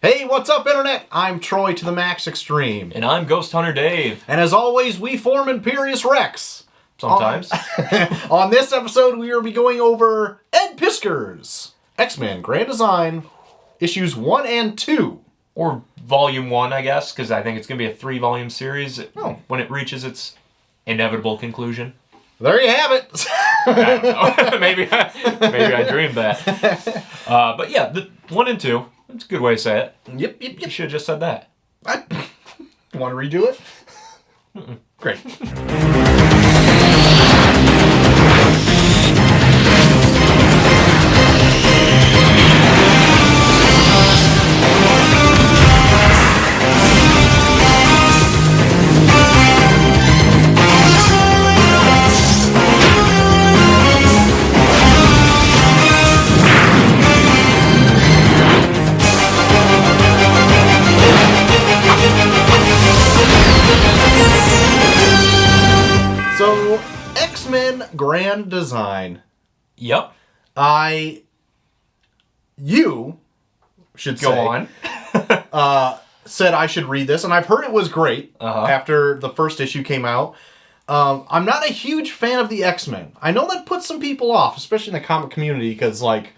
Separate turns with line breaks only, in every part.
Hey, what's up, Internet? I'm Troy to the Max Extreme.
And I'm Ghost Hunter Dave.
And as always, we form IMPERIUS REX.
Sometimes.
On this episode, we will be going over Ed Piskor's X-Men Grand Design, issues 1 and 2.
Or Volume 1, I guess, because I think it's going to be a 3-volume series when it reaches its inevitable conclusion.
There you have it.
I don't know. maybe I dreamed that. But yeah, the 1 and 2, it's a good way to say it.
Yep.
You should have just said that.
Want to redo it? Great. So, X-Men Grand Design.
Yep.
You should
Go
say,
on.
said I should read this, and I've heard it was great after the first issue came out. I'm not a huge fan of the X-Men. I know that puts some people off, especially in the comic community, because, like,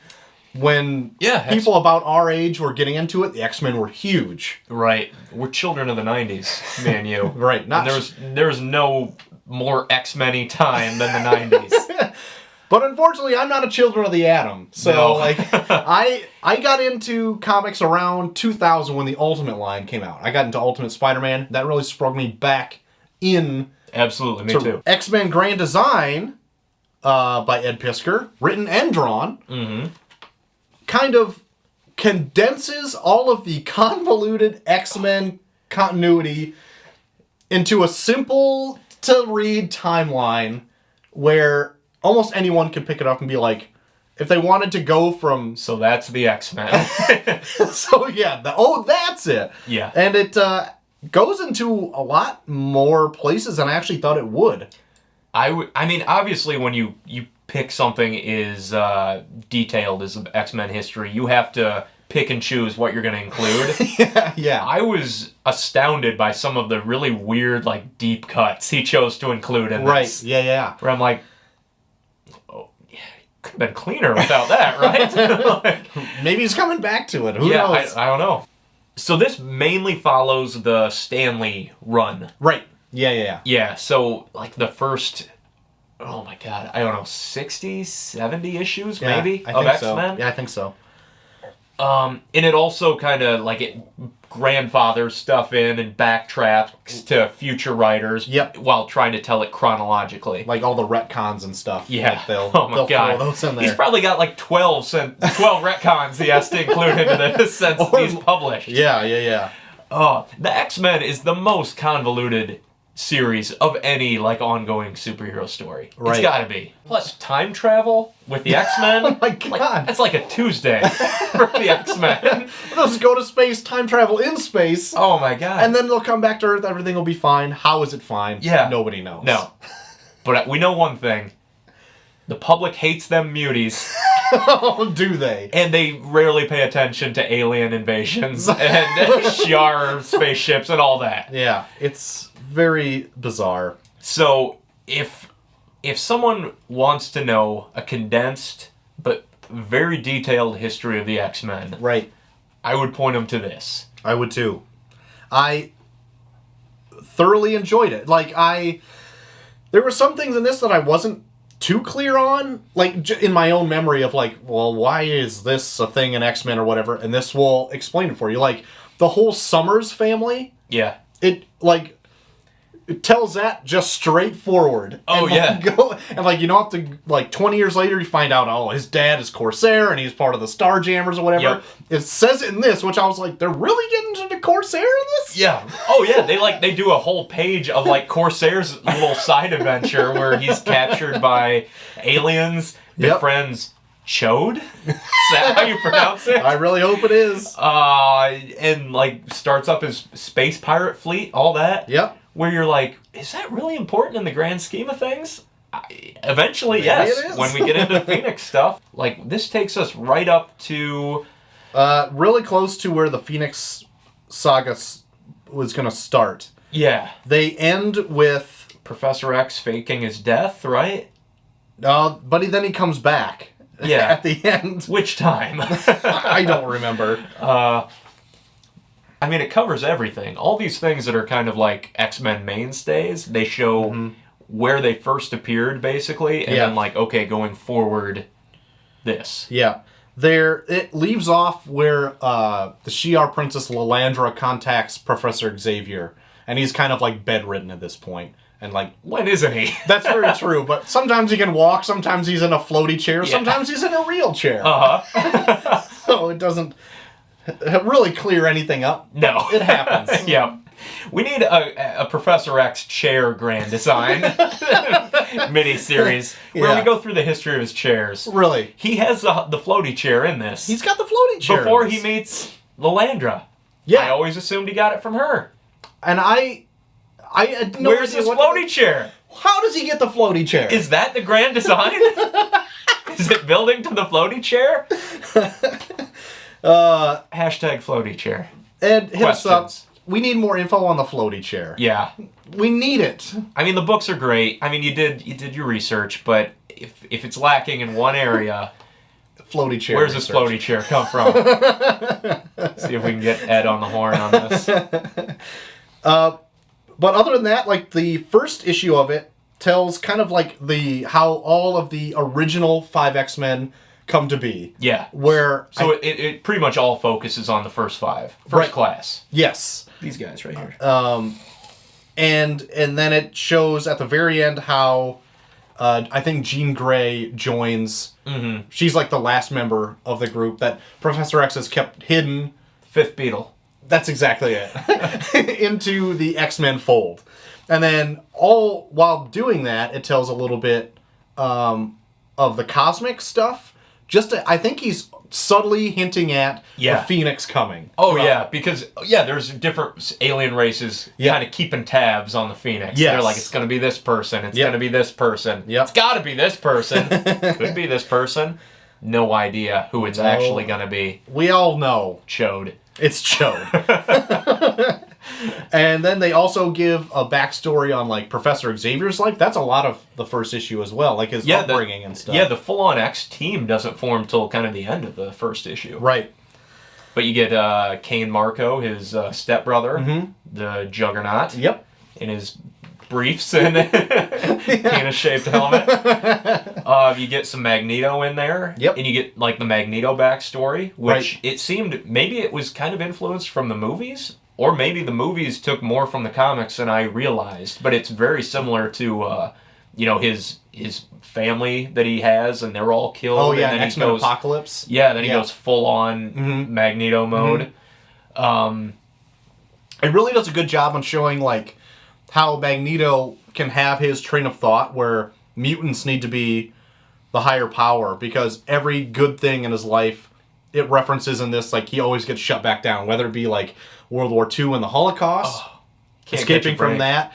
when people about our age were getting into it, the X-Men were huge.
Right. We're children of the 90s, me and you.
Right.
Not there's no more X-Men-y time than the 90s.
But unfortunately, I'm not a children of the atom. So, like, I got into comics around 2000 when the Ultimate line came out. I got into Ultimate Spider-Man. That really sprung me back in.
Absolutely, me too.
X-Men Grand Design by Ed Piskor, written and drawn, kind of condenses all of the convoluted X-Men continuity into a simple-to-read timeline where almost anyone can pick it up and be like, if they wanted to go from...
So that's the X-Men.
So, yeah. That's it.
Yeah.
And it goes into a lot more places than I actually thought it would.
I mean, obviously, when you pick something as detailed as X-Men history, you have to pick and choose what you're going to include.
Yeah.
I was astounded by some of the really weird, like, deep cuts he chose to include in this.
Right. Yeah.
Where I'm like, could have been cleaner without that, right? Like,
maybe he's coming back to it. Who knows?
I don't know. So this mainly follows the Stan Lee run.
Right. Yeah.
Yeah, so like the first, oh my god, I don't know, 60, 70 issues maybe of X-Men?
So. Yeah, I think so.
And it also kind of like it grandfathers stuff in and backtracks to future writers while trying to tell it chronologically.
Like all the retcons and stuff.
Yeah.
Like they'll
god.
throw those in there.
He's probably got like 12 retcons he has to include into this since he's published.
Yeah.
Oh, the X-Men is the most convoluted series of any like ongoing superhero story.
Right.
It's gotta be. Plus time travel with the X-Men.
Oh my god.
That's like a Tuesday for the X-Men.
They'll just go to space, time travel in space.
Oh my god.
And then they'll come back to Earth, everything will be fine. How is it fine?
Yeah.
Nobody knows.
No. But we know one thing. The public hates them muties.
Oh, do they?
And they rarely pay attention to alien invasions and Shi'ar spaceships and all that.
Yeah, it's very bizarre.
So, if someone wants to know a condensed but very detailed history of the X-Men,
right,
I would point them to this.
I would too. I thoroughly enjoyed it. Like, there were some things in this that I wasn't too clear on, like in my own memory of like, well, why is this a thing in X-Men or whatever, and this will explain it for you. Like, the whole Summers family, it tells that just straightforward.
Oh,
and you don't have to, like, 20 years later, you find out, oh, his dad is Corsair, and he's part of the Starjammers or whatever.
Yep.
It says it in this, which I was like, they're really getting into Corsair in this?
Yeah. Oh, yeah, they do a whole page of, like, Corsair's little side adventure where he's captured by aliens, befriends Chode? Is that how you pronounce it?
I really hope it is.
And, like, starts up his space pirate fleet, all that.
Yep.
Where you're like, is that really important in the grand scheme of things? Eventually,
Maybe
yes.
it is.
When we get into Phoenix stuff. Like, this takes us right up to
Really close to where the Phoenix Saga was going to start.
Yeah.
They end with
Professor X faking his death, right?
but then he comes back.
Yeah.
At the end.
Which time?
I don't remember.
I mean, it covers everything. All these things that are kind of like X-Men mainstays, they show where they first appeared, basically, and then like, okay, going forward, this.
Yeah. It leaves off where the Shi'ar Princess Lilandra contacts Professor Xavier, and he's kind of like bedridden at this point. And like,
when isn't he?
That's very true, but sometimes he can walk, sometimes he's in a floaty chair, sometimes he's in a real chair.
Uh-huh.
So it doesn't really clear anything up.
No.
It happens.
Yeah. We need a Professor X chair grand design mini-series where we go through the history of his chairs.
Really?
He has the floaty chair in this.
He's got the floaty chair.
Before he meets Lilandra.
Yeah.
I always assumed he got it from her.
And I had no
Where's his floaty chair?
How does he get the floaty chair?
Is that the grand design? Is it building to the floaty chair? Hashtag floaty chair.
Ed, hit us up. We need more info on the floaty chair.
Yeah.
We need it.
I mean, the books are great. I mean, you did your research, but if it's lacking in one area,
floaty chair.
Where's this floaty chair come from? See if we can get Ed on the horn on this.
But other than that, like the first issue of it tells kind of like how all of the original 5 X-Men come to be.
Yeah.
So
it pretty much all focuses on the first 5. First class.
Yes.
These guys right here.
And then it shows at the very end how I think Jean Grey joins.
Mm-hmm.
She's like the last member of the group that Professor X has kept hidden.
Fifth Beetle.
That's exactly it. Into the X-Men fold. And then all while doing that, it tells a little bit of the cosmic stuff. I think he's subtly hinting at the Phoenix coming.
Oh, yeah, because, there's different alien races kind of keeping tabs on the Phoenix.
Yes.
They're like, it's going to be this person, it's going to be this person, it's got to be this person, could be this person. No idea who it's actually going to be.
We all know.
Chode.
It's Chode. And then they also give a backstory on like Professor Xavier's life. That's a lot of the first issue as well, like his upbringing and stuff.
Yeah, the full-on X team doesn't form till kind of the end of the first issue.
Right.
But you get Kane Marco, his stepbrother, the Juggernaut.
Yep.
In his briefs and penis-shaped helmet. You get some Magneto in there.
Yep.
And you get like the Magneto backstory, which it seemed maybe it was kind of influenced from the movies. Or maybe the movies took more from the comics than I realized, but it's very similar to, his family that he has, and they're all killed.
Oh yeah,
and then
X-Men Apocalypse.
Yeah, then he goes full on Magneto mode.
It really does a good job on showing like how Magneto can have his train of thought, where mutants need to be the higher power because every good thing in his life, it references in this, like he always gets shut back down, whether it be like World War II and the Holocaust, escaping from that,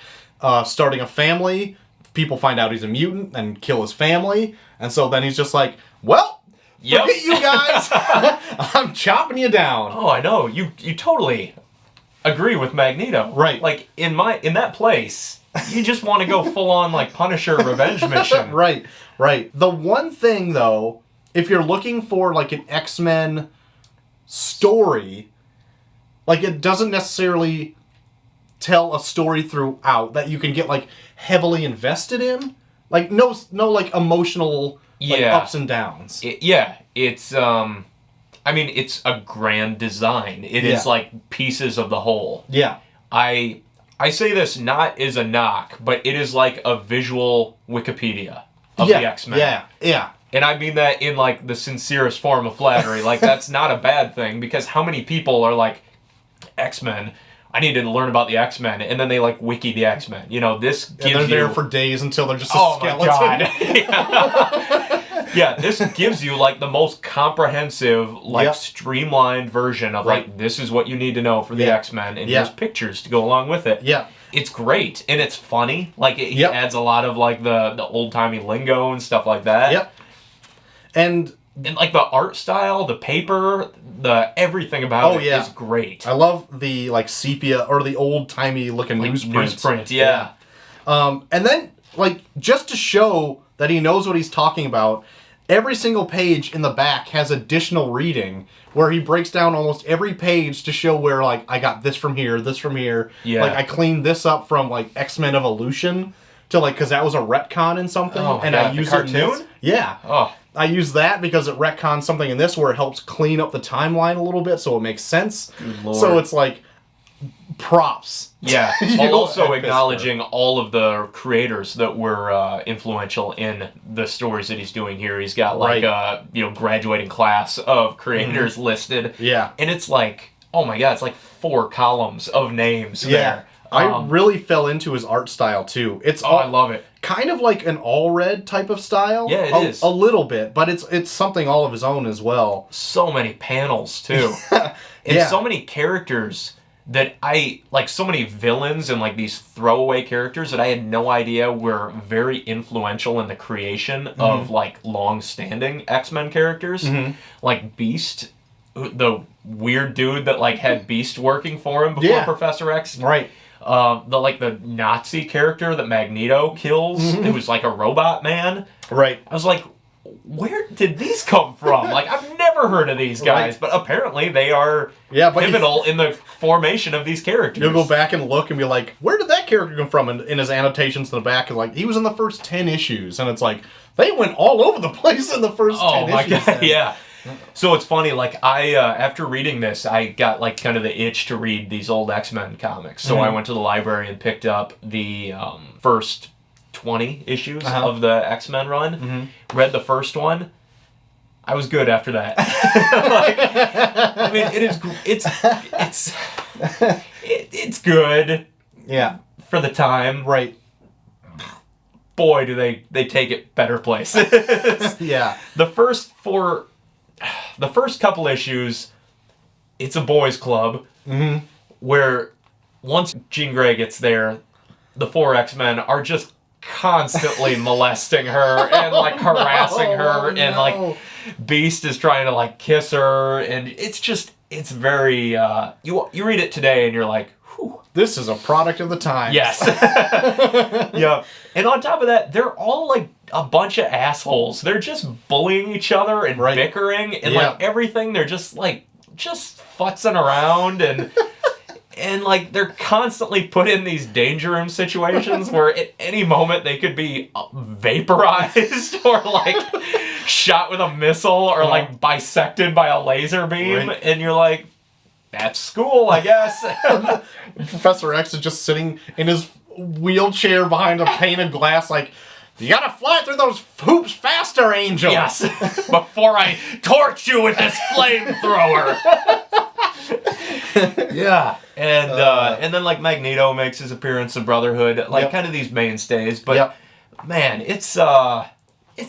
starting a family, people find out he's a mutant and kill his family, and so then he's just like, well, forget you guys, I'm chopping you down.
Oh, I know. You totally agree with Magneto.
Right.
Like, in that place, you just want to go full on, like, Punisher revenge mission.
Right. The one thing, though, if you're looking for, like, an X-Men story, like, it doesn't necessarily tell a story throughout that you can get, like, heavily invested in. Like, no like, emotional ups and downs.
It's, I mean, it's a grand design. It is, like, pieces of the whole.
Yeah.
I say this not as a knock, but it is, like, a visual Wikipedia of the X-Men. Yeah. And I mean that in, like, the sincerest form of flattery. Like, that's not a bad thing, because how many people are like, X-Men, I need to learn about the X-Men, and then they, like, wiki the X-Men. This gives you...
And they're there for days until they're just a skeleton.
My God. Yeah, this gives you, like, the most comprehensive, like, streamlined version of, like, this is what you need to know for the X-Men, and here's pictures to go along with it.
Yeah.
It's great, and it's funny. Like, it adds a lot of, like, the old-timey lingo and stuff like that.
Yep. And
And like the art style, the paper, the everything about it is great.
I love the like sepia or the old timey looking
like
newsprint.
Yeah.
And then like just to show that he knows what he's talking about, every single page in the back has additional reading where he breaks down almost every page to show where like I got this from here.
Yeah.
Like I cleaned this up from like X-Men Evolution to like because that was a retcon in something, and I used it in this. Yeah.
Oh.
I use that because it retcons something in this where it helps clean up the timeline a little bit so it makes sense.
Good Lord.
So it's like props.
Yeah. While also acknowledging all of the creators that were influential in the stories that he's doing here. He's got like a graduating class of creators listed.
Yeah.
And it's like, oh my god, it's like 4 columns of names there.
I really fell into his art style too. It's
I love it.
Kind of like an all red type of style.
Yeah, it is.
A little bit, but it's something all of his own as well.
So many panels too. And so many characters that so many villains and like these throwaway characters that I had no idea were very influential in the creation of like long-standing X-Men characters. Like Beast, the weird dude that like had Beast working for him before Professor X.
Right.
The Nazi character that Magneto kills. It was like a robot man.
Right.
I was like, where did these come from? Like, I've never heard of these guys, but apparently they are pivotal in the formation of these characters.
You'll go back and look and be like, where did that character come from? And in his annotations in the back, like, he was in the first 10 issues. And it's like, they went all over the place in the first 10 issues. Oh, my God,
yeah. So it's funny, like, I, after reading this, I got, like, kind of the itch to read these old X-Men comics. So I went to the library and picked up the first 20 issues of the X-Men run. Read the first one. I was good after that. I mean, it's good.
Yeah.
For the time.
Right.
Boy, do they take it better places.
Yeah.
The first couple issues, it's a boys' club where once Jean Grey gets there, the 4 X-Men are just constantly molesting her and like harassing her, and like Beast is trying to like kiss her, and it's very you read it today and you're like, whew.
This is a product of the times.
Yes. Yeah. And on top of that, they're all like a bunch of assholes. They're just bullying each other and bickering and like everything. They're just futzing around and like they're constantly put in these danger room situations where at any moment they could be vaporized or like shot with a missile or like bisected by a laser beam, and you're like, that's school, I guess.
Professor X is just sitting in his wheelchair behind a pane of glass like, you gotta fly through those hoops faster, Angel.
Yes, before I torch you with this flamethrower. Yeah, and then like Magneto makes his appearance in Brotherhood, like kind of these mainstays. But man, it's a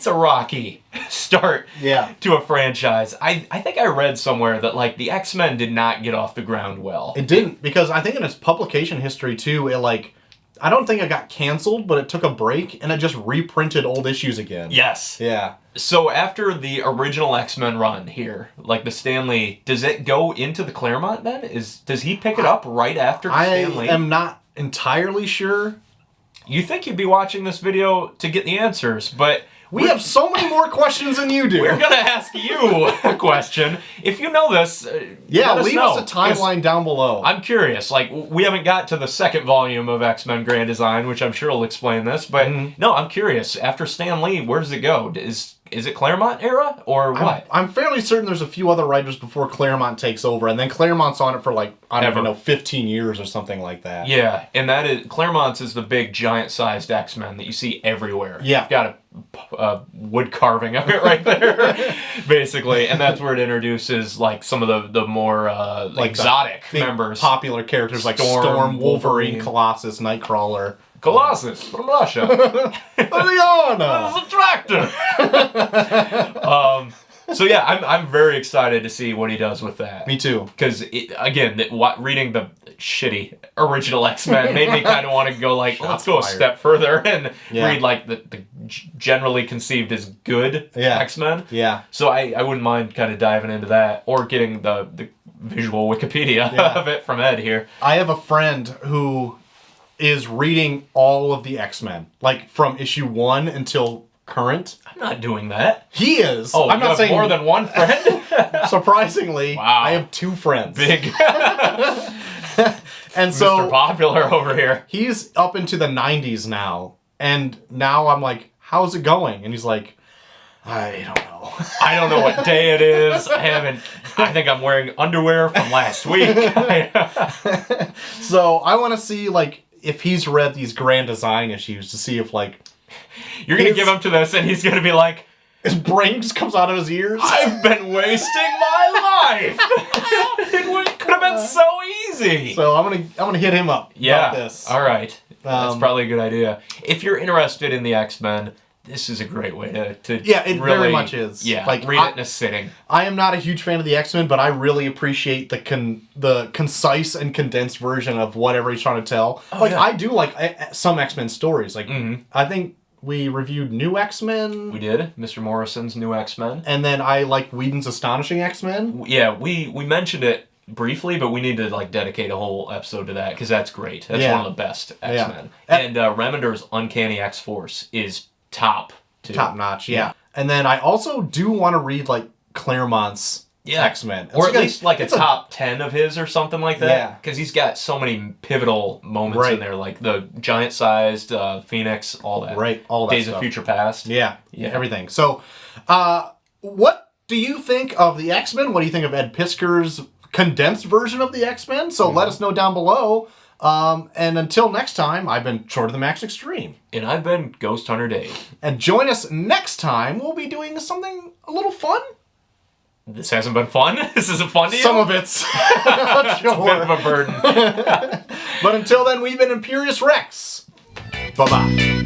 rocky start to a franchise. I think I read somewhere that like the X-Men did not get off the ground well.
It didn't, because I think in its publication history too, it like, I don't think it got canceled, but it took a break and it just reprinted old issues again.
Yes.
Yeah.
So after the original X-Men run here, like the Stan Lee, does it go into the Claremont then? Does he pick it up right after Stan Lee?
I am not entirely sure.
You think you'd be watching this video to get the answers, but
we have so many more questions than you do.
We're going to ask you a question. If you know this,
leave us a timeline down below.
I'm curious. Like, we haven't got to the second volume of X-Men Grand Design, which I'm sure will explain this. But no, I'm curious. After Stan Lee, where does it go? Is it Claremont era or what?
I'm fairly certain there's a few other writers before Claremont takes over, and then Claremont's on it for like, I don't even know, 15 years or something like that.
Yeah, and that is, Claremont's is the big giant-sized X-Men that you see everywhere.
Yeah.
You've got a wood carving of it right there, basically, and that's where it introduces like some of the more like exotic members,
popular characters like Storm, Wolverine, Colossus, Nightcrawler.
Colossus from Russia.
Liana!
It's a tractor! So yeah, I'm very excited to see what he does with that.
Me too.
Because, again, reading the shitty original X-Men made me kind of want to go like, let's go a step further and read like the generally conceived as good X-Men.
Yeah.
So I wouldn't mind kind of diving into that or getting the visual Wikipedia of it from Ed here.
I have a friend who is reading all of the X-Men, like from issue 1 until current.
I'm not doing that.
He is.
Oh,
I'm
you
not
have
saying
more than one friend?
Surprisingly,
Wow.
I have 2 friends.
Big.
And so
Mr. Popular over here.
he's up into the 90s now, and now I'm like, how's it going? And he's like, I don't know.
I don't know what day it is. I think I'm wearing underwear from last week.
So I want to see, like, if he's read these Grand Design issues to see if, like...
You're going to give him to this and he's going to be like...
His brain just comes out of his ears.
I've been wasting my life. It could have been so easy.
So I'm gonna hit him up about this.
All right. That's probably a good idea. If you're interested in the X-Men, this is a great way to
Yeah, it
really,
very much is.
Yeah,
like,
read it in a sitting.
I am not a huge fan of the X-Men, but I really appreciate the concise and condensed version of whatever he's trying to tell. I do like some X-Men stories. Like I think we reviewed New X-Men.
We did. Mr. Morrison's New X-Men.
And then I like Whedon's Astonishing X-Men.
Yeah, we mentioned it briefly, but we need to like dedicate a whole episode to that because that's great. That's one of the best X-Men.
Yeah.
And Remender's Uncanny X-Force is top
notch. Yeah. And then I also do want to read like Claremont's X-Men.
Or at least like a top 10 of his or something like that.
Yeah.
Because he's got so many pivotal moments in there, like the giant-sized Phoenix, all that.
Right, all that
Days
stuff.
of Future Past.
Yeah, everything. So, what do you think of the X-Men? What do you think of Ed Piskor's condensed version of the X-Men? So let us know down below. And until next time, I've been Short of the Max Extreme.
And I've been Ghost Hunter Dave.
And join us next time. We'll be doing something a little fun.
This hasn't been fun? This isn't fun to you?
Some of it's
It's a bit of a burden.
But until then, we've been Imperius Rex. Bye-bye.